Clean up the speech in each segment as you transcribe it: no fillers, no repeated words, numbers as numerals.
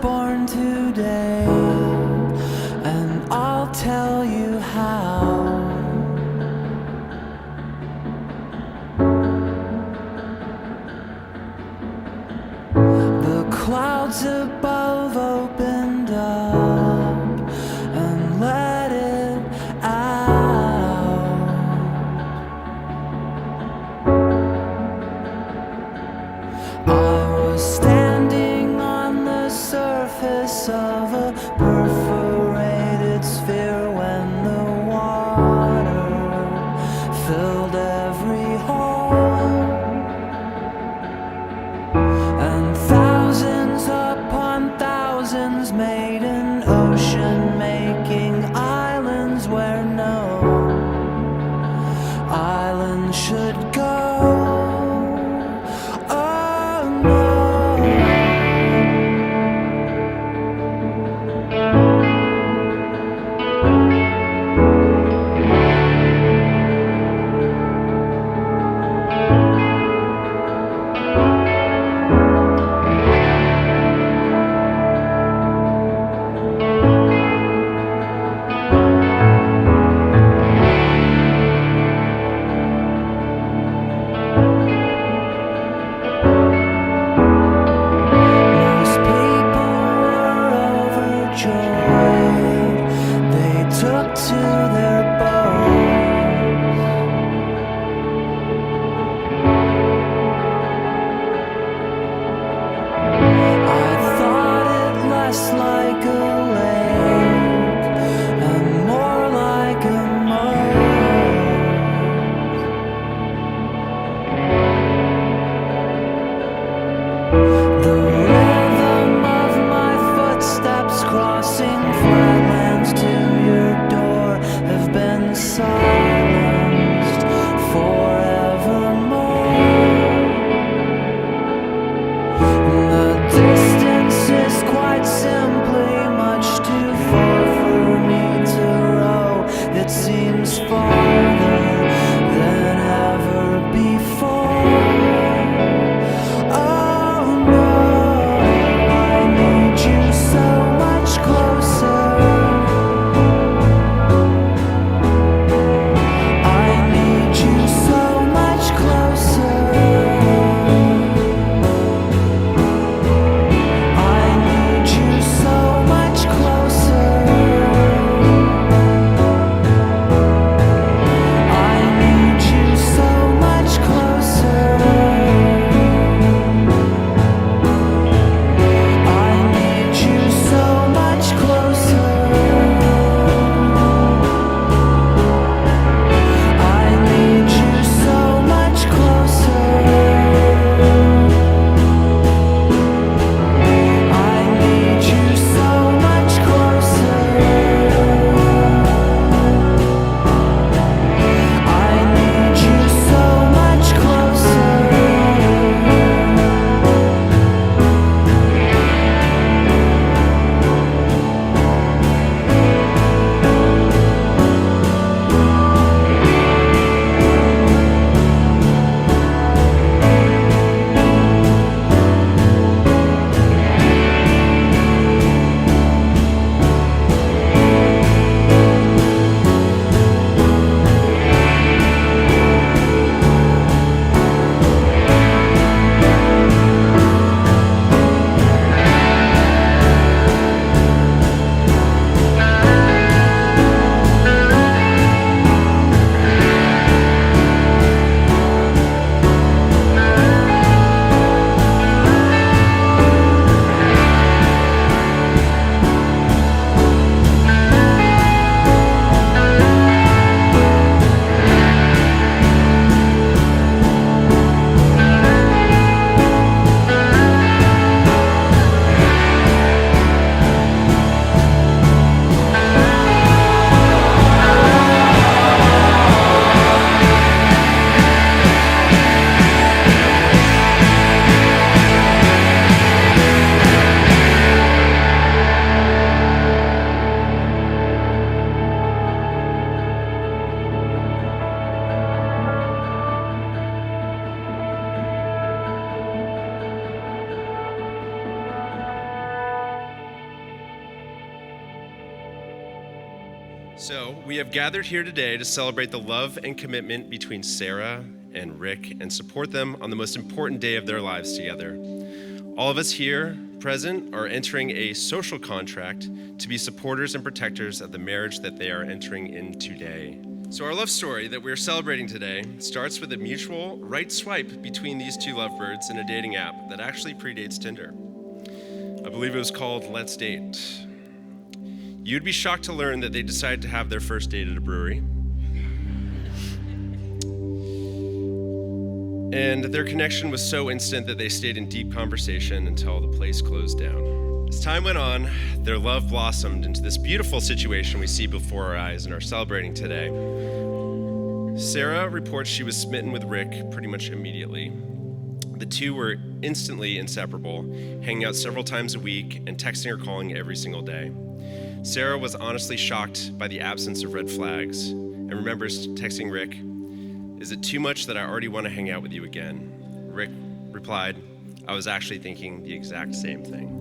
born today, and I'll tell you how. The clouds above opened up and let it out. I was standing on the surface of a perforated sphere when the water filled every hole, and thousands upon thousands made an ocean, making islands where no island should go. Oh no. Most people were overjoyed. They took to their boats. I thought it less like a lake and more like a moat. The rhythm of my footsteps crossing flatlands to your door have been silenced forevermore. The distance is quite simply much too far for me to row. It seems farther than ever before. Oh no, I need you so much closer. I need you so much closer. I need you so much closer. So, we have gathered here today to celebrate the love and commitment between Sarah and Rick and support them on the most important day of their lives together. All of us here present are entering a social contract to be supporters and protectors of the marriage that they are entering in today. So, our love story that we're celebrating today starts with a mutual right swipe between these two lovebirds in a dating app that actually predates Tinder. I believe it was called Let's Date. You'd be shocked to learn that they decided to have their first date at a brewery. And their connection was so instant that they stayed in deep conversation until the place closed down. As time went on, their love blossomed into this beautiful situation we see before our eyes and are celebrating today. Sarah reports she was smitten with Rick pretty much immediately. The two were instantly inseparable, hanging out several times a week and texting or calling every single day. Sarah was honestly shocked by the absence of red flags and remembers texting Rick, "Is it too much that I already want to hang out with you again?" Rick replied, "I was actually thinking the exact same thing."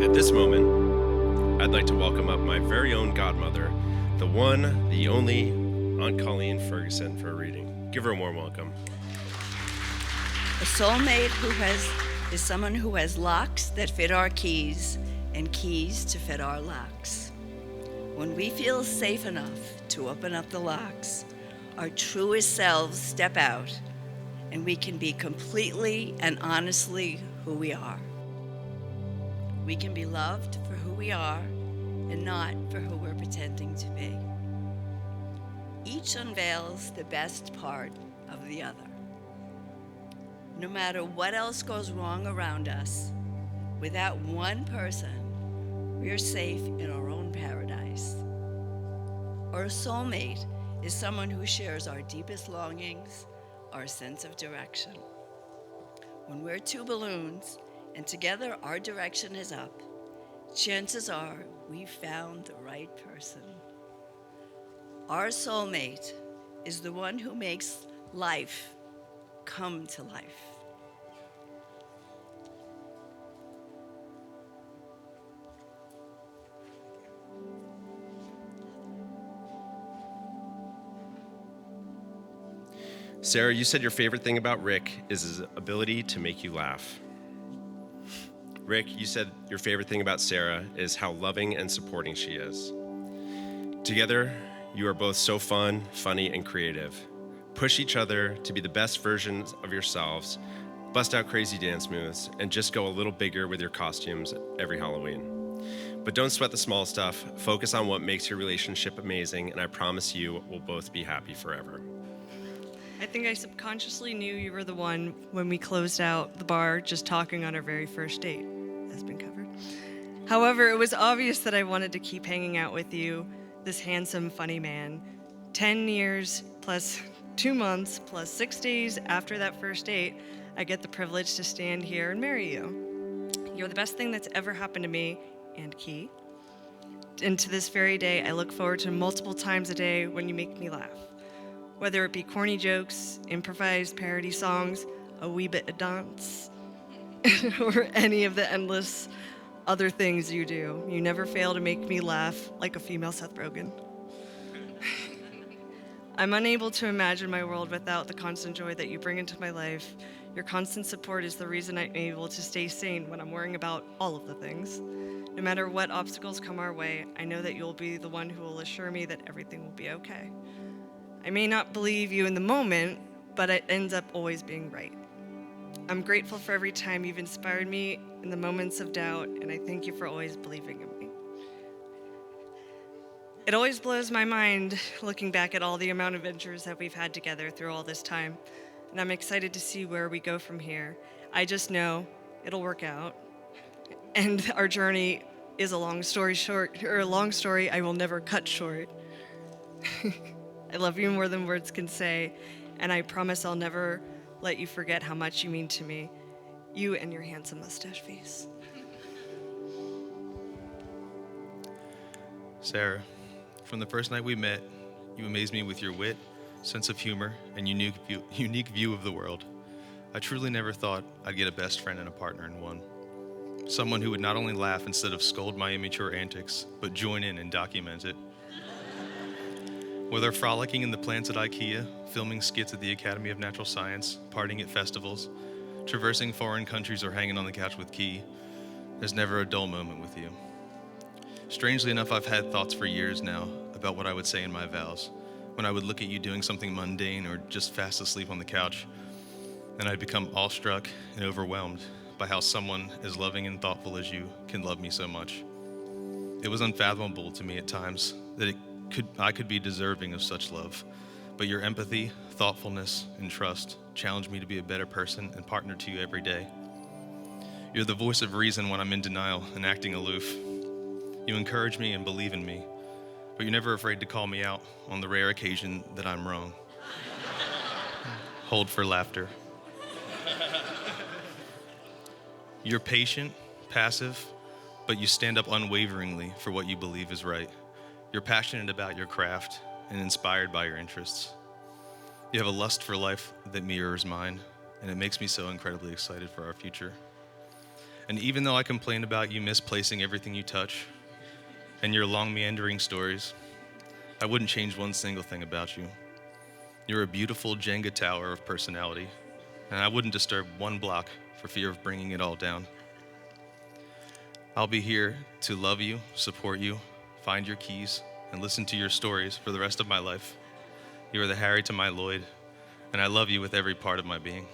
At this moment, I'd like to welcome up my very own godmother, the one, the only Aunt Colleen Ferguson, for a reading. Give her a warm welcome. A soulmate is someone who has locks that fit our keys and keys to fit our locks. When we feel safe enough to open up the locks, our truest selves step out and we can be completely and honestly who we are. We can be loved for who we are and not for who we're pretending to be. Each unveils the best part of the other. No matter what else goes wrong around us, without one person, we're safe in our own paradise. Or a soulmate is someone who shares our deepest longings, our sense of direction. When we're two balloons and together our direction is up, chances are we've found the right person. Our soulmate is the one who makes life come to life. Sarah, you said your favorite thing about Rick is his ability to make you laugh. Rick, you said your favorite thing about Sarah is how loving and supporting she is. Together, you are both so fun, funny, and creative. Push each other to be the best versions of yourselves, bust out crazy dance moves, and just go a little bigger with your costumes every Halloween. But don't sweat the small stuff. Focus on what makes your relationship amazing, and I promise you we'll both be happy forever. I think I subconsciously knew you were the one when we closed out the bar just talking on our very first date. That's been covered. However, it was obvious that I wanted to keep hanging out with you, this handsome, funny man. 10 years plus 2 months plus 6 days after that first date, I get the privilege to stand here and marry you. You're the best thing that's ever happened to me and Key. And to this very day, I look forward to multiple times a day when you make me laugh. Whether it be corny jokes, improvised parody songs, a wee bit of dance, or any of the endless other things you do, you never fail to make me laugh like a female Seth Rogen. I'm unable to imagine my world without the constant joy that you bring into my life. Your constant support is the reason I'm able to stay sane when I'm worrying about all of the things. No matter what obstacles come our way, I know that you'll be the one who will assure me that everything will be okay. I may not believe you in the moment, but it ends up always being right. I'm grateful for every time you've inspired me in the moments of doubt, and I thank you for always believing in me. It always blows my mind looking back at all the amount of adventures that we've had together through all this time, and I'm excited to see where we go from here. I just know it'll work out, and our journey is a long story short, or a long story I will never cut short. I love you more than words can say, and I promise I'll never let you forget how much you mean to me, you and your handsome mustache face. Sarah, from the first night we met, you amazed me with your wit, sense of humor, and unique view of the world. I truly never thought I'd get a best friend and a partner in one. Someone who would not only laugh instead of scold my immature antics, but join in and document it. Whether frolicking in the plants at IKEA, filming skits at the Academy of Natural Science, partying at festivals, traversing foreign countries, or hanging on the couch with Key, there's never a dull moment with you. Strangely enough, I've had thoughts for years now about what I would say in my vows, when I would look at you doing something mundane or just fast asleep on the couch, and I'd become awestruck and overwhelmed by how someone as loving and thoughtful as you can love me so much. It was unfathomable to me at times that I could be deserving of such love, but your empathy, thoughtfulness, and trust challenge me to be a better person and partner to you every day. You're the voice of reason when I'm in denial and acting aloof. You encourage me and believe in me, but you're never afraid to call me out on the rare occasion that I'm wrong. Hold for laughter. You're patient, passive, but you stand up unwaveringly for what you believe is right. You're passionate about your craft and inspired by your interests. You have a lust for life that mirrors mine, and it makes me so incredibly excited for our future. And even though I complain about you misplacing everything you touch and your long meandering stories, I wouldn't change one single thing about you. You're a beautiful Jenga tower of personality, and I wouldn't disturb one block for fear of bringing it all down. I'll be here to love you, support you, find your keys, and listen to your stories for the rest of my life. You are the Harry to my Lloyd, and I love you with every part of my being.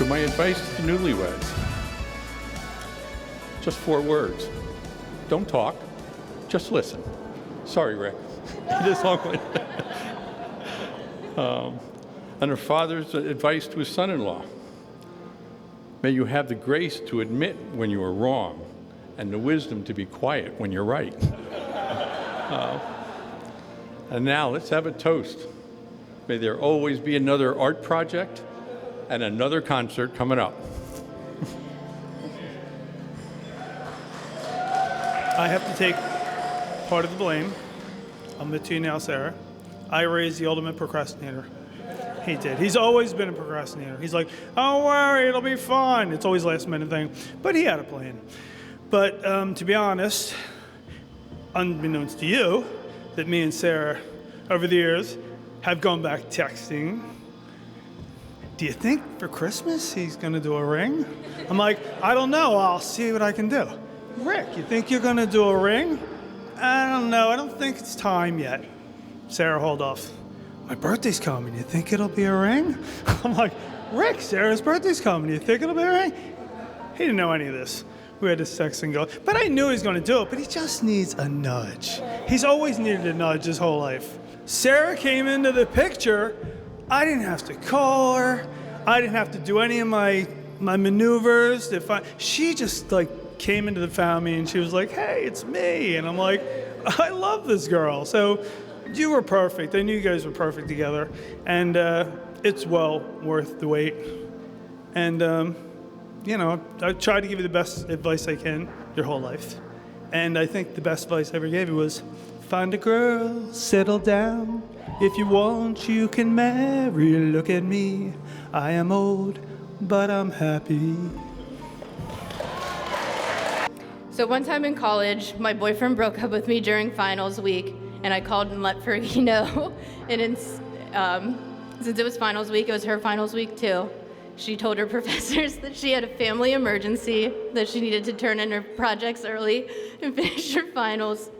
So my advice to newlyweds, just 4 words. Don't talk, just listen. Sorry, Rick. It is long-winded. And her father's advice to his son-in-law. May you have the grace to admit when you are wrong and the wisdom to be quiet when you're right. And now let's have a toast. May there always be another art project and another concert coming up. I have to take part of the blame. I'll admit to you now, Sarah. I raised the ultimate procrastinator. He did. He's always been a procrastinator. He's like, don't worry, it'll be fine. It's always last minute thing. But he had a plan. But to be honest, unbeknownst to you, that me and Sarah, over the years, have gone back texting. Do you think for Christmas he's gonna do a ring? I'm like, I don't know, I'll see what I can do. Rick, you think you're gonna do a ring? I don't know, I don't think it's time yet. Sarah, hold off. My birthday's coming, you think it'll be a ring? I'm like, Rick, Sarah's birthday's coming, you think it'll be a ring? He didn't know any of this. We had this text and go, but I knew he was gonna do it, but he just needs a nudge. He's always needed a nudge his whole life. Sarah came into the picture. I didn't have to call her. I didn't have to do any of my maneuvers. She just like came into the family and she was like, hey, it's me. And I'm like, I love this girl. So you were perfect. I knew you guys were perfect together. And it's well worth the wait. And you know, I tried to give you the best advice I can your whole life. And I think the best advice I ever gave you was, find a girl, settle down. If you want, you can marry. Look at me. I am old, but I'm happy. So one time in college, my boyfriend broke up with me during finals week, and I called and let Fergie know. And since it was finals week, it was her finals week too. She told her professors that she had a family emergency, that she needed to turn in her projects early and finish her finals,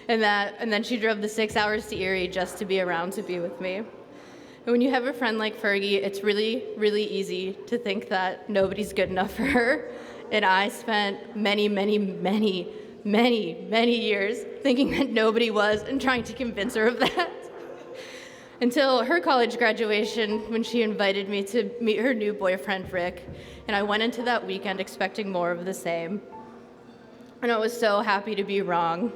and then she drove the 6 hours to Erie just to be around to be with me. And when you have a friend like Fergie, it's really, really easy to think that nobody's good enough for her. And I spent many, many, many, many, many years thinking that nobody was and trying to convince her of that. Until her college graduation, when she invited me to meet her new boyfriend, Rick, and I went into that weekend expecting more of the same. And I was so happy to be wrong.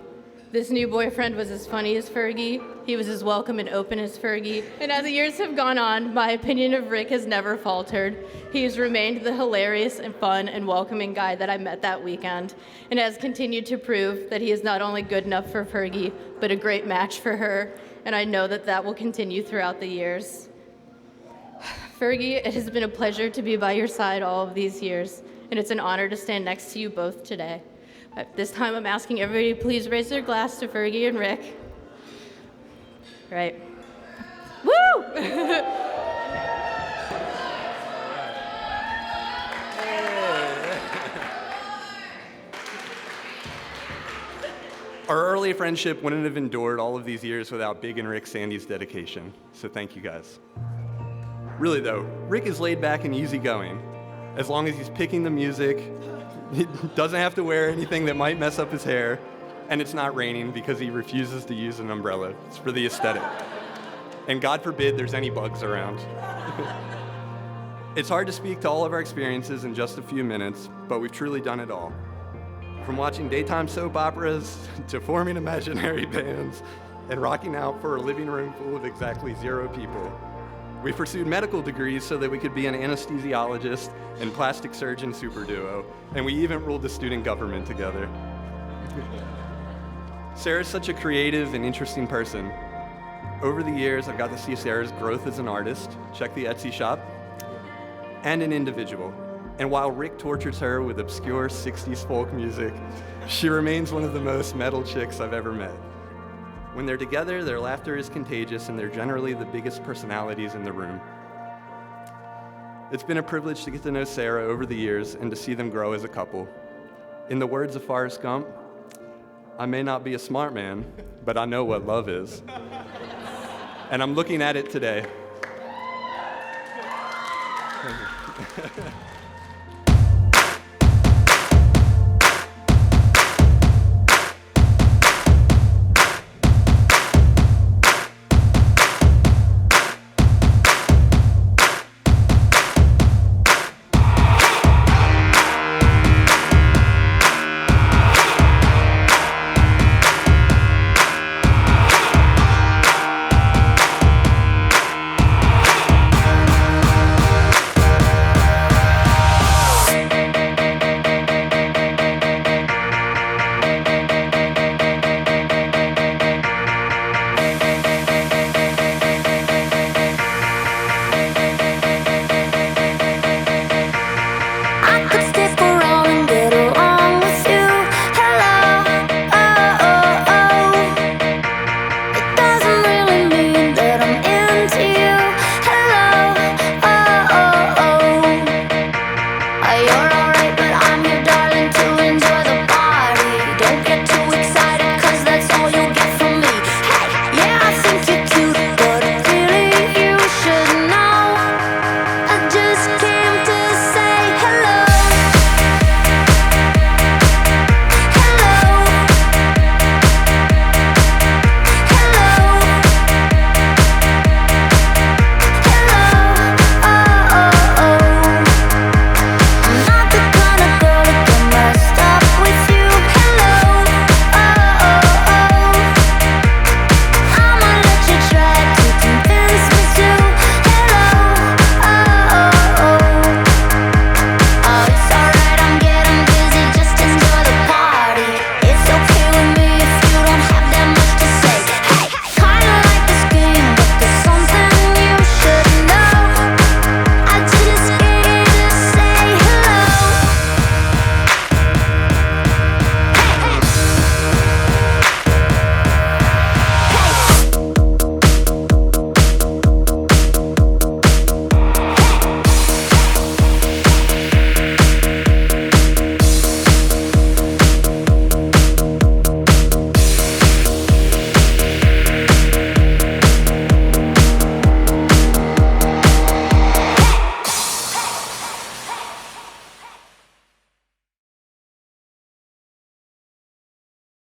This new boyfriend was as funny as Fergie, he was as welcome and open as Fergie, and as the years have gone on, my opinion of Rick has never faltered. He has remained the hilarious and fun and welcoming guy that I met that weekend, and has continued to prove that he is not only good enough for Fergie, but a great match for her. And I know that that will continue throughout the years. Fergie, it has been a pleasure to be by your side all of these years, and it's an honor to stand next to you both today. At this time, I'm asking everybody to please raise their glass to Fergie and Rick. Right. Woo! Our early friendship wouldn't have endured all of these years without Big and Rick Sandy's dedication, so thank you guys. Really though, Rick is laid back and easygoing. As long as he's picking the music, he doesn't have to wear anything that might mess up his hair, and it's not raining because he refuses to use an umbrella. It's for the aesthetic. And God forbid there's any bugs around. It's hard to speak to all of our experiences in just a few minutes, but we've truly done it all. From watching daytime soap operas to forming imaginary bands and rocking out for a living room full of exactly 0 people. We pursued medical degrees so that we could be an anesthesiologist and plastic surgeon super duo, and we even ruled the student government together. Sarah's such a creative and interesting person. Over the years, I've got to see Sarah's growth as an artist, check the Etsy shop, and an individual. And while Rick tortures her with obscure 60s folk music, she remains one of the most metal chicks I've ever met. When they're together, their laughter is contagious and they're generally the biggest personalities in the room. It's been a privilege to get to know Sarah over the years and to see them grow as a couple. In the words of Forrest Gump, I may not be a smart man, but I know what love is. And I'm looking at it today. Thank you.